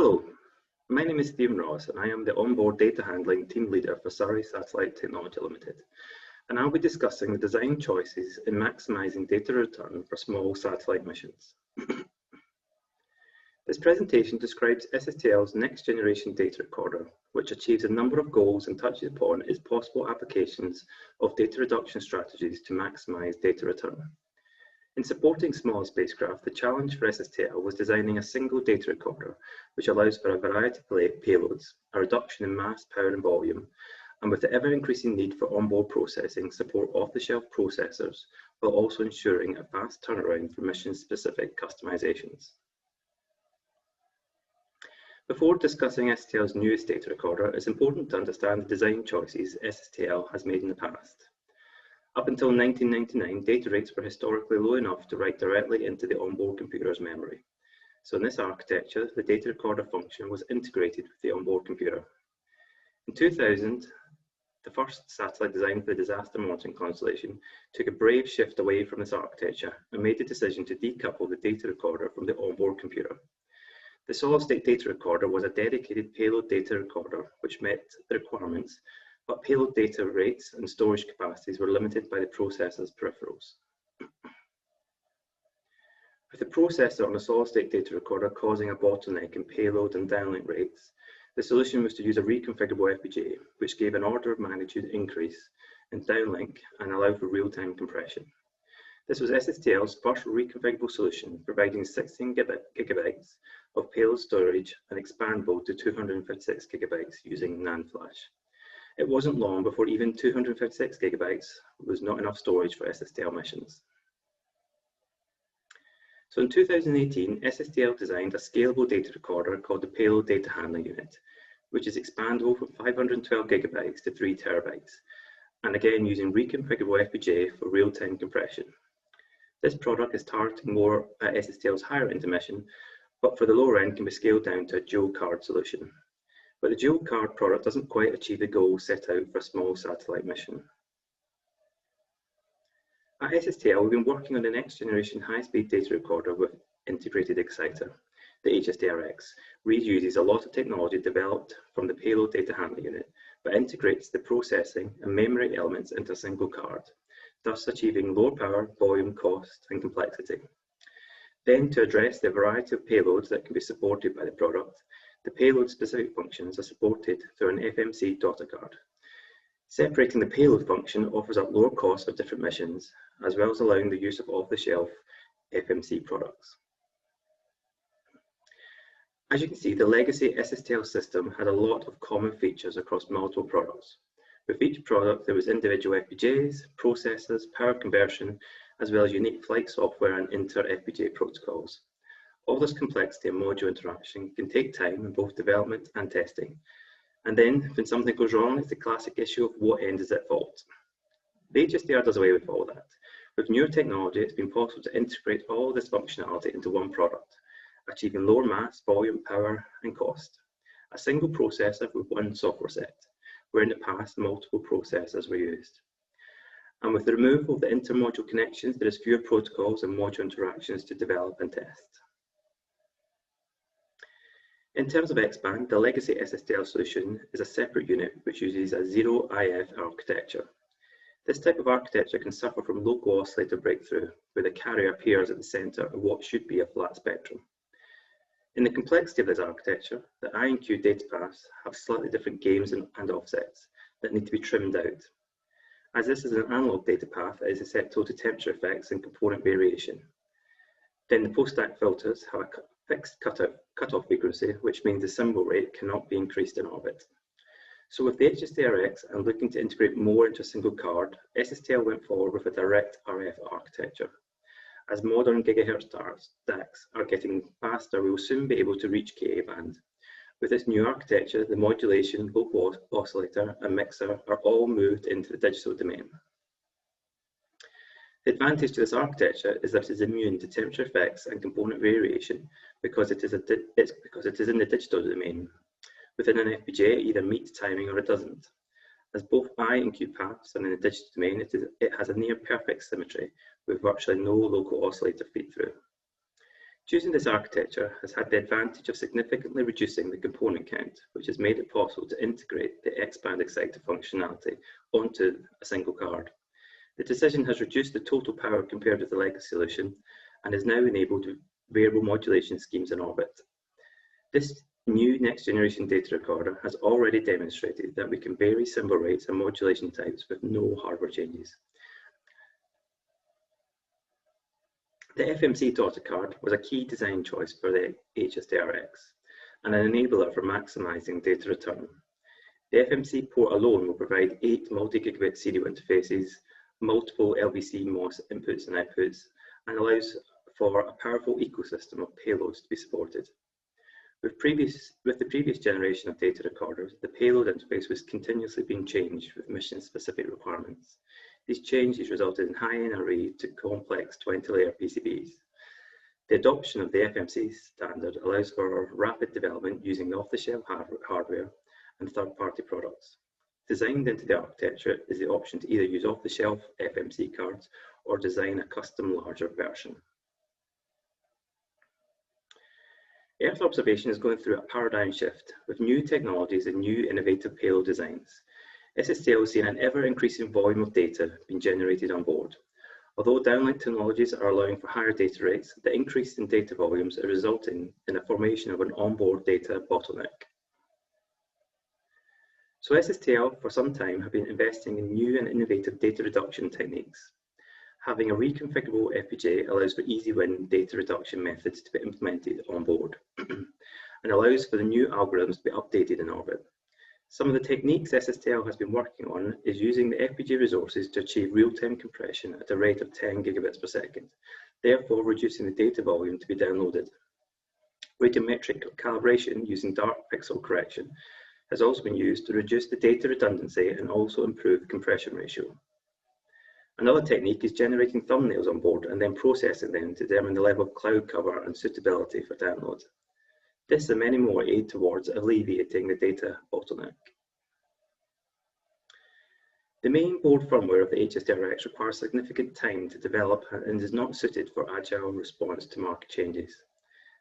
Hello, my name is Stephen Ross and I am the onboard data handling team leader for Surrey Satellite Technology Limited, and I'll be discussing the design choices in maximising data return for small satellite missions. This presentation describes SSTL's next generation data recorder, which achieves a number of goals and touches upon its possible applications of data reduction strategies to maximise data return. In supporting small spacecraft, the challenge for SSTL was designing a single data recorder which allows for a variety of payloads, a reduction in mass, power and volume, and with the ever-increasing need for onboard processing, support off-the-shelf processors, while also ensuring a fast turnaround for mission-specific customizations. Before discussing SSTL's newest data recorder, it's important to understand the design choices SSTL has made in the past. Up until 1999, data rates were historically low enough to write directly into the onboard computer's memory. So in this architecture, the data recorder function was integrated with the onboard computer. In 2000, the first satellite designed for the disaster monitoring constellation took a brave shift away from this architecture and made the decision to decouple the data recorder from the onboard computer. The solid-state data recorder was a dedicated payload data recorder which met the requirements, but payload data rates and storage capacities were limited by the processor's peripherals. With the processor on the solid-state data recorder causing a bottleneck in payload and downlink rates, the solution was to use a reconfigurable FPGA, which gave an order of magnitude increase in downlink and allowed for real-time compression. This was SSTL's first reconfigurable solution, providing 16 gigabytes of payload storage and expandable to 256 gigabytes using NAND flash. It wasn't long before even 256 gigabytes was not enough storage for SSTL missions. So in 2018, SSTL designed a scalable data recorder called the Payload Data Handling Unit, which is expandable from 512 gigabytes to 3 terabytes, and again using reconfigurable FPGA for real-time compression. This product is targeting more at SSTL's higher end mission, but for the lower end can be scaled down to a dual card solution. But the dual card product doesn't quite achieve the goal set out for a small satellite mission. At SSTL, we've been working on the next generation high-speed data recorder with integrated exciter. The HSDRX reuses a lot of technology developed from the payload data handling unit, but integrates the processing and memory elements into a single card, thus achieving lower power, volume, cost, and complexity. Then, to address the variety of payloads that can be supported by the product, the payload-specific functions are supported through an FMC daughter card. Separating the payload function offers up lower costs for different missions, as well as allowing the use of off-the-shelf FMC products. As you can see, the legacy SSTL system had a lot of common features across multiple products. With each product, there was individual FPGAs, processors, power conversion, as well as unique flight software and inter-FPGA protocols. All this complexity and module interaction can take time in both development and testing. And then, when something goes wrong, it's the classic issue of what end is at fault. The HSDR does away with all that. With newer technology, it's been possible to integrate all this functionality into one product, achieving lower mass, volume, power, and cost. A single processor with one software set, where in the past multiple processors were used. And with the removal of the inter-module connections, there is fewer protocols and module interactions to develop and test. In terms of Xband, the legacy SSTL solution is a separate unit which uses a zero-IF architecture. This type of architecture can suffer from local oscillator breakthrough, where the carrier appears at the center of what should be a flat spectrum. In the complexity of this architecture, the I and Q data paths have slightly different gains and offsets that need to be trimmed out. As this is an analog data path that is susceptible to temperature effects and component variation. Then the post-stack filters have a fixed cutoff frequency, which means the symbol rate cannot be increased in orbit. So with the HSDRX and looking to integrate more into a single card, SSTL went forward with a direct RF architecture. As modern gigahertz stacks are getting faster, we will soon be able to reach Ka band. With this new architecture, the modulation, local oscillator, and mixer are all moved into the digital domain. The advantage to this architecture is that it is immune to temperature effects and component variation because it is in the digital domain. Within an FPGA, it either meets timing or it doesn't. As both I and Q paths are in the digital domain, it has a near perfect symmetry with virtually no local oscillator feed through. Choosing this architecture has had the advantage of significantly reducing the component count, which has made it possible to integrate the Xband exciter functionality onto a single card. The decision has reduced the total power compared with the legacy solution and has now enabled variable modulation schemes in orbit. This new next generation data recorder has already demonstrated that we can vary symbol rates and modulation types with no hardware changes. The FMC daughter card was a key design choice for the HSDRX and an enabler for maximising data return. The FMC port alone will provide 8 multi-gigabit serial interfaces, multiple LVC MOS inputs and outputs, and allows for a powerful ecosystem of payloads to be supported. With the previous generation of data recorders, the payload interface was continuously being changed with mission-specific requirements. These changes resulted in high NRE to complex 20-layer PCBs. The adoption of the FMC standard allows for rapid development using off-the-shelf hardware and third-party products. Designed into the architecture is the option to either use off-the-shelf FMC cards or design a custom larger version. Earth observation is going through a paradigm shift with new technologies and new innovative payload designs. SSTL has seen an ever-increasing volume of data being generated on board. Although downlink technologies are allowing for higher data rates, the increase in data volumes are resulting in the formation of an onboard data bottleneck. So SSTL for some time have been investing in new and innovative data reduction techniques. Having a reconfigurable FPGA allows for easy win data reduction methods to be implemented on board and allows for the new algorithms to be updated in orbit. Some of the techniques SSTL has been working on is using the FPGA resources to achieve real-time compression at a rate of 10 gigabits per second, therefore reducing the data volume to be downloaded. Radiometric calibration using dark pixel correction has also been used to reduce the data redundancy and also improve compression ratio. Another technique is generating thumbnails on board and then processing them to determine the level of cloud cover and suitability for download. This and many more aid towards alleviating the data bottleneck. The main board firmware of the HSDRX requires significant time to develop and is not suited for agile response to market changes.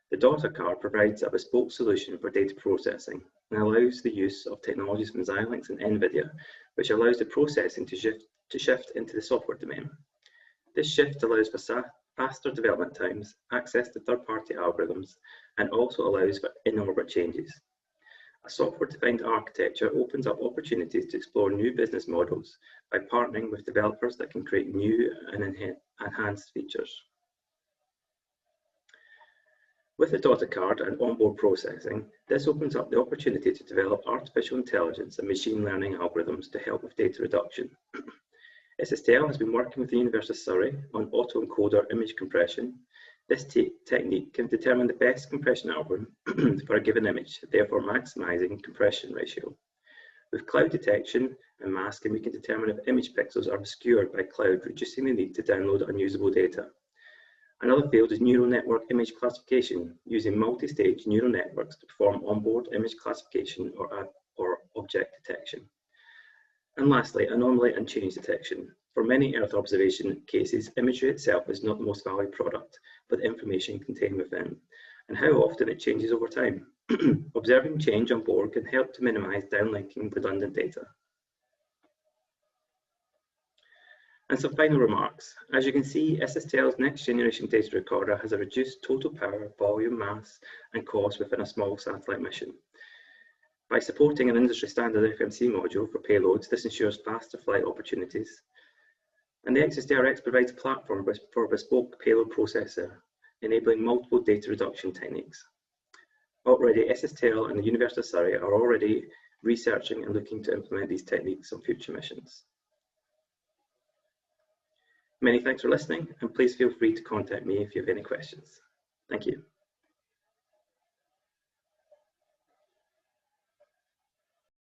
The daughter card provides a bespoke solution for data processing and allows the use of technologies from Xilinx and NVIDIA, which allows the processing to shift into the software domain. This shift allows for faster development times, access to third-party algorithms, and also allows for in-orbit changes. A software-defined architecture opens up opportunities to explore new business models by partnering with developers that can create new and enhanced features. With the daughter card and onboard processing, this opens up the opportunity to develop artificial intelligence and machine learning algorithms to help with data reduction. SSTL has been working with the University of Surrey on autoencoder image compression. This technique can determine the best compression algorithm for a given image, therefore maximising compression ratio. With cloud detection and masking, we can determine if image pixels are obscured by cloud, reducing the need to download unusable data. Another field is neural network image classification, using multi-stage neural networks to perform onboard image classification or object detection. And lastly, anomaly and change detection. For many Earth observation cases, imagery itself is not the most valued product, but the information contained within, and how often it changes over time. Observing change on board can help to minimize downlinking redundant data. And some final remarks. As you can see, SSTL's next generation data recorder has a reduced total power, volume, mass, and cost within a small satellite mission. By supporting an industry standard FMC module for payloads, this ensures faster flight opportunities. And the HSDRX provides a platform for a bespoke payload processor, enabling multiple data reduction techniques. Already, SSTL and the University of Surrey are already researching and looking to implement these techniques on future missions. Many thanks for listening, and please feel free to contact me if you have any questions. Thank you.